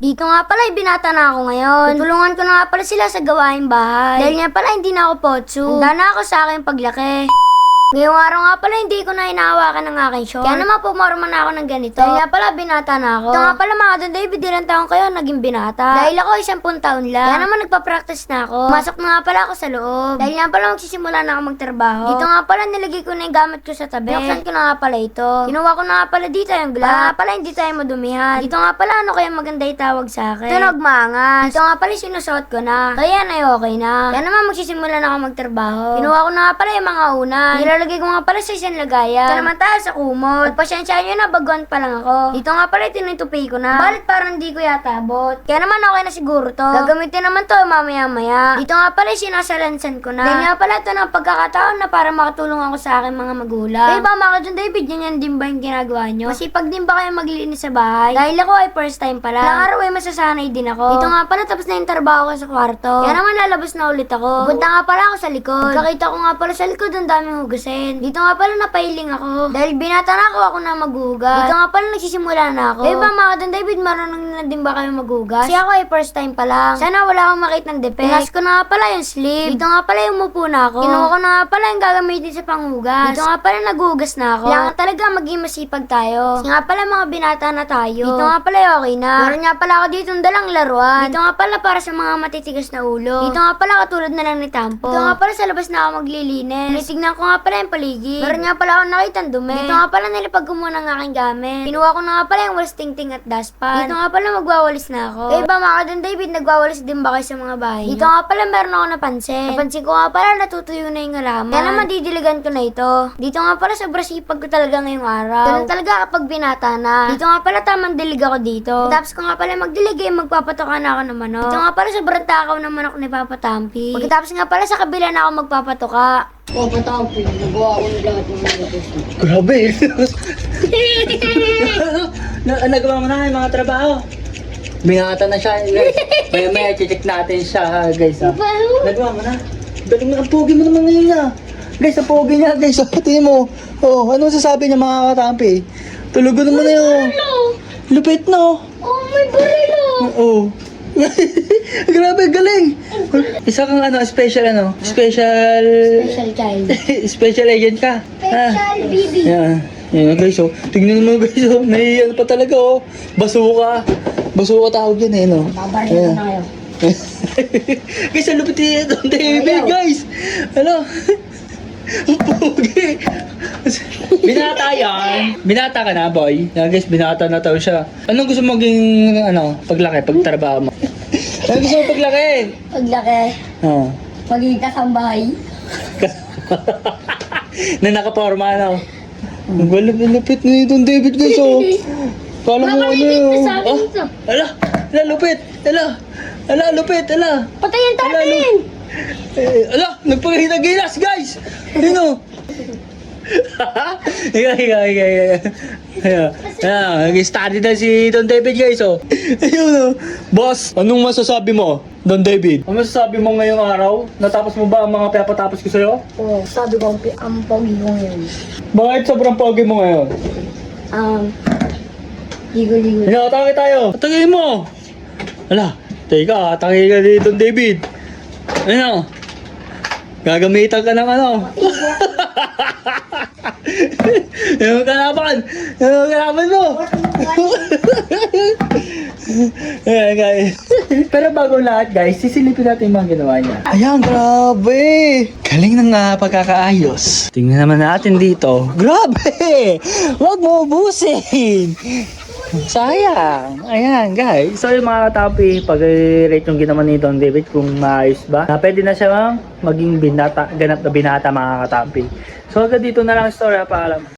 Dito nga pala, binata na ako ngayon. Tutulungan ko na nga pala sila sa gawaing bahay. Dahil nga pala, hindi na ako potsu. Handa na ako sa aking paglaki. Ngayong araw nga pala, hindi ko na hinahawakan ng aking short. Kaya naman pumorma na ako ng ganito. Dahil nga pala, binata na ako. Ito nga pala mga Don David, ilang taon kayo naging binata. Dahil ako 10 taon lang. Kaya naman nagpa-practice na ako. Pumasok na nga pala ako sa loob. Dahil nga pala magsisimula na ako magtrabaho. Dito nga pala, nilagay ko na yung gamit ko sa tabi. Binuksan ko na nga pala ito. Kinuha ko na nga pala dito yung glass. Para nga pala hindi tayo madumihan. Dito nga pala, ano kaya maganda itawag sa akin? Ito nagmaangas. Dito nga pala, sinusuot ko na. Kaya na okay na. Kaya naman magsisimula na ako magtrabaho. Kinuha ko na nga pala yung mga unan. Nilalagay ko nga pala sa isang lagayan. Ito naman tayo sa kumot. Pagpasyensyahan nyo na, baguan pa lang ako. Dito nga pala, tinutupi ko na. Balit parang hindi ko yata abot. Kaya naman okay na siguro to. Gagamitin naman to mamaya-maya. Dito nga pala, sinasalansan ko na. Dahil nga pala, ito na pagkakataon na para makatulong ako sa aking mga magulang. Kaya ba mga John David, yan din ba yung ginagawa nyo? Masipag din ba kayo maglinis sa bahay? Dahil ako ay first time pala. Ilang araw ay masasanay din ako. Dito nga pala, tapos na yung trabaho ko sa kwarto. Kaya naman lalabas na ulit ako. Pupunta nga pala ako sa likod. Pagkakita ko nga pala sa likod, ang daming hugasin. Dito nga pala napailing ako. Dahil binata na ako na maghugas. Dito nga pala nagsisimula na ako. Kaya ba mga Don David, marunong na din ba kayo maghugas? Kasi ako ay first time pa lang. Sana wala akong makita ng defect. Pinas ko na nga pala yung sleeve. Dito nga pala yung umupo na ako. Kinuha ko na nga pala yung gagamitin sa panghugas. Dito nga pala naghugas na ako. Kailangan talaga maging masipag tayo. Kasi nga pala mga binata na tayo. Dito nga pala okay na. Meron nga pala ako dito ng dalang laruan. Dito nga pala para sa mga matitigas na ulo. Dito nga pala katulad na lang ni Tampo. Dito nga pala sa labas na ako maglilinis. Tinitignan ko nga pala yung paligid. Meron nga pala ako nakita ng dumi. Dito nga pala nilapag ko muna ng aking gamit. Kinuha ko na nga pala yung walis tingting at dustpan. Dito nga pala magwawalis na ako. Eh ba mga Don David, nagwawalis din ba kayo sa mga bahay? Dito nga pala meron ako napansin. Napansin ko nga pala natutuyo na yung halaman. Kaya naman didiligan ko na ito. Dito nga pala sobrang sipag ko talaga ngayong araw. Ganun talaga kapag binata na. Dito nga pala tamang dilig ako dito. Tapos ko nga pala magdilig magpapatokan ako ng manok. Dito nga pala sobrang takaw ng manok ni Papa Tampi. Pagkatapos nga pala sa kabila na ako magpapatoka. Papa Tampi, nagawa ko na lahat ng mga gusto. Grabe! Nagawa mo na yung mga trabaho. Binata na siya, guys. Maya check natin siya, guys. Nagawa mo na. Galing mo, ang pogi mo naman ngayon na. Guys, ang pogi niya, guys. Tingin mo. Oh, ano sasabi niya mga katampi? Tulugan mo na yun. Lupit no? Oh, may barilo! Oo. Grabe, galing! Isa kang special Special child. special agent ka. Special baby. Yan. Yan guys, oh. Tignan mo guys, oh. Naiiyan pa talaga, oh. Basuka. Basuka tawag yan, eh, no? Babarilo na kayo. Guys, ang lupit ni Don David, guys! Ano? Ang pogi! Binata yan. Binata ka na, boy. Yan, guys, binata na tao siya. Anong gusto mo maging, paglaki, pagtrabaho mo? Anong gusto mo paglaki? Paglaki, Oh. magiging kasambahay. Na nakaporma, ano? Ang lupit ni Don David, guys, oh. Kala mo ano yun? Ala! Ala, lupit! Ala, lupit! Ala! Patayin natin! Ala! Nagpaghigilas, guys! Ano? Higa. Nag-study na si Don David, guys, oh. Ayun, oh. Boss, anong masasabi mo, Don David? Ano masasabi mo ngayong araw? Natapos mo ba ang mga pinapatapos ko sa'yo? Oo, sabi ko ang pogi ko ngayon. Bakit sobrang pogi mo ngayon? Ligo-ligo. Atake tayo! Atake mo! Ala, teka, atake ka ni Don David. Ano? Gagamitan ka ng ano? Yung kalaban! Yung kalaban mo! Ayan guys. Pero bago lahat guys, sisilipin natin yung mga ginawa niya. Ayan, grabe! Galing ng pagkakaayos. Tingnan naman natin dito. Grabe! Huwag mo ubusin! Sayang! Ayan guys. So yung mga katapi, pag-rate yung ginawa ni Don David kung maayos ba, pwede na siya maging binata, ganap na binata mga katapi. So hanggang dito na lang story, paalam.